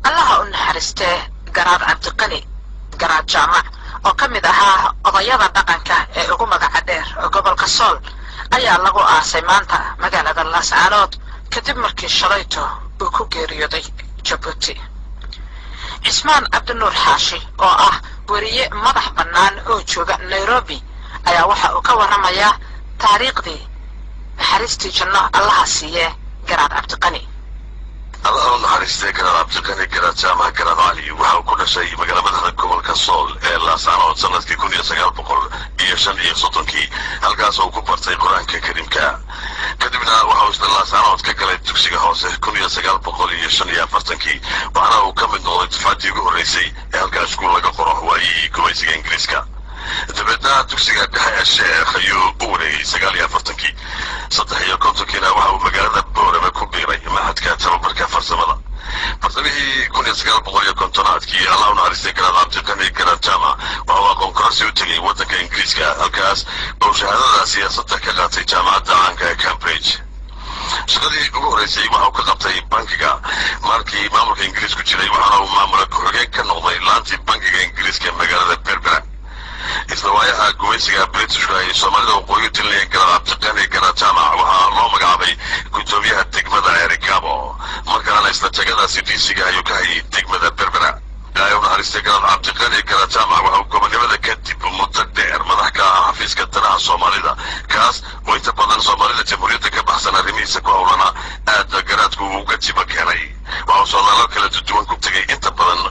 الله نحرسته قرار عبدقني قرار جامع وكمدها قضايا دقنك ugu magaca dheer gobolka Sool ayaa lagu aasay maanta magaalada Laascaanood kadib markii shalayto uu ku geeriyooday Djibouti. Ismaan Abdinuur Xaashi oo ah wariye madax bannaan oo jooga Nairobi ayaa waxa uu ka waramayaa taariikhdii naxariistii janno Allah siiye garaad Cabdiqani. الله نحرسته قرار عبدقني قرار جامع قرار علي وحاو كل شيء مقال مدهن كومل كالصول لاسعانوod sanadkii 1995 halkaas oo ku bartay quraanka kariimka kadibna waxa uu isla laasaanood ka galay dugsiga hoose 1945 waxaana uu ka mid noqday dufcadii ugu horeysay ee halkaas iskuul laga qoro waayey gumaysiga ingiriiska dabeedna dugsiga dhexe sheekh ayuu u wareegay 49 1953 waxa uu magaalada Boorama ku biiray mahadka tababarka farsamada farsamihii 1950 Allah naxariistay garaad Cabdiqani garaad jaamac waxa uu aqoon-kororsi u tegay waddanka ingiriiska halkaas oo shahaadada siyaasadda ka qaatay jaamacadda caanka ee Cambridge. shaqadii ugu horeysay waxa uu ka qabtay bankiga markii maamulka ingiriisku jiray waxaana uu maamulka ku-xigeen ka noqday laantii bankiga ingiriiska magaalada Berbera. isla waayaha gumaysiga Britishka ay Soomaalida waqooyi tilnayeen garaad Cabdiqani garaad jaamac waxaa loo magacaabay gudoomiyaha degmada Erigabo markaana isla tagadaasi diisiga ayuu ka hayay degmada Berbera. ilaahay naxariistay garaad Cabdiqani garaad jaamac waxa uu gobonimada kadib muddo dheer madax ka ah xafiiska danaha Soomaalida kaas oo inta badan Soomaalida jamhuuriyadda ka baxsan arrimihiisa ku howlana aad garaadku uga jiba keenay. waxa uu socdaalo kala duwan ku tegay inta badan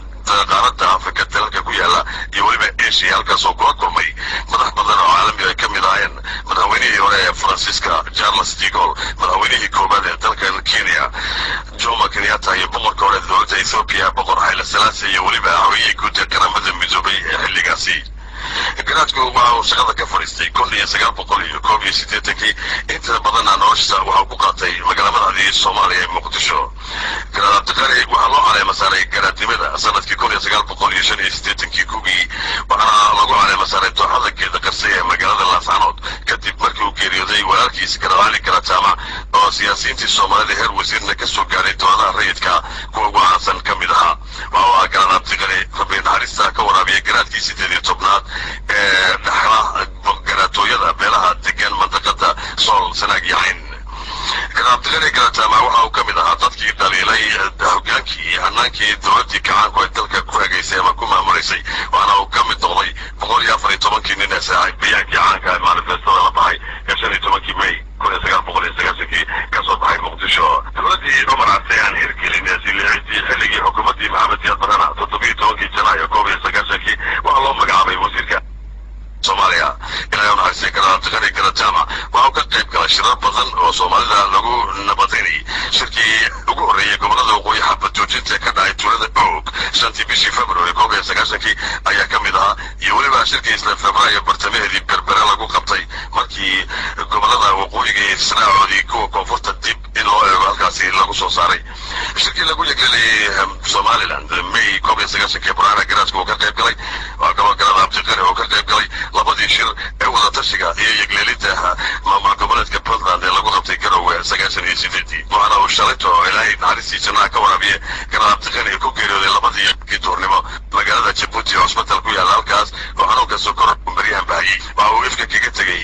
qaaradda Afrika dalalka ku yaala iyo weliba Asia halkaas oo kula kulmay madax badan oo caalami ay ka mid ahaayeen madaxweynihii hore ee Faransiiska Charles de Gaulle madaxweynihii koobaad ee dalkan Kenya Jomo Kenyatta iyo boqorka hore ee dowladda Ethiopia boqor Haile Selassie iyo weliba hooyadii guud ee qaramada midoobay ee xilligaasi. garaadku waxa uu shaqada ka fadhiistay 1981 inta badan noloshiisa waxa uu ku qaatay magaalada Soomaaliya ee Muqdisho. garaad Cabdiqani waxa loo caleema saaray garaadnimada sanadkii 1985 kuwii waxaana lagu caleema saaray dooxada geeda qarsay ee magaalada Laascaanood kadib markii uu geeriyooday walaalkiis garaad Ali garaad jaamac oo siyaasiyiintii Soomaalida heer wasiirna ka soo gaaray doodaha rayidka kuwa ugu caansan ka mid ahaa. waxa uu garaad Cabdiqani rabbi naxariista ka waraabiyay garaadkii 18aad ee dhaxla garaadooyada beelaha degan mandaqada Sool Sanaag iyo Cayn. garaad Cabdiqani garaad jaamac waxa uu ka mid ahaa dadkii dhaliilay hogaankii hanaankii dowladdii kacaanku ay dalka ku hagaysay ama ku maamulaysay waxaana uu ka mid noqday 114 nin ee saaxiibayaankii caanka ee manifestada la baxay ee 15 May 1990 ka soo baxay Muqdisho. dowladdii Cumar Carte aan hirgelin ee xilligii xukuumaddii Maxamed Siyaad Barre 17 Janaayo 1990 waxaa loo magacaabay wasiirka Soomaaliya. ilaahay naxariistay garaad Cabdiqani garaad jaamac waxa uu ka qayb galay shirar badan oo Soomaalida lagu nabadaynay. shirkii ugu horeeyay gobolada waqooyi xabad joojinta ka dhacay tuulada Og 5 bishii February 1990 ayaa ka mid ahaa iyo weliba shirkii isla Febraayo bartamaheedii Berbera lagu qabtay markii gobolada waqooyiga israacoodii kuwa koonfurta dib in loo eego halkaasi lagu soo saaray. shirkii lagu yegelay Somaliland May 1990 Burhana garaadku uu ka qayb galay waa garaad Cabdiqani oo ka qayb galay labadii shir ee wada tashiga iyo yegleelinta maamul goboleedka Puntland ee lagu qabtay Garowe 1998 waxaana uu shalayto ilaahay naxariistiisa ka waraabiyay garaad Cabdiqani ku geeriyooday labadii duurnimo magaalada Djibouti oo isbitaal ku yaala halkaas waxaana uu ka soo koray Maryam Bahi waxa uu ifka kaga tegay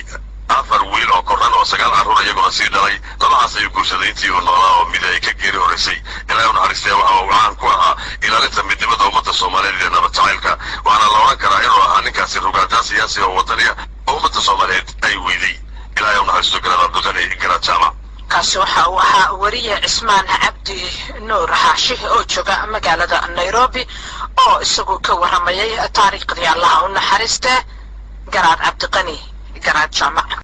afar wiil oo koran oo 9 carruur iyagoo sii dhalay labahaas ay guursaday intii uu noolaa oo mid ay ka geeri horeysay. ilaahay naxariistay waxa uu caan ku ahaa ilaalinta midnimada ummadda Soomaaliyeed ee nabad jacaylka waxaana la oran karaa inuu ahaa ninkaasi rugaantaa siyaasi oo wadaniya oo ummadda Soomaaliyeed ay weyday. ilaahay naxariisto garaad Cabdiqani garaad jaamac. kaasi waxa uu ahaa wariye Ismaan Abdinuur Xaashi oo jooga magaalada Nairobi oo isagu ka waramayay taariikhdii Allah u naxariistay garaad Cabdiqani garaad jaamac.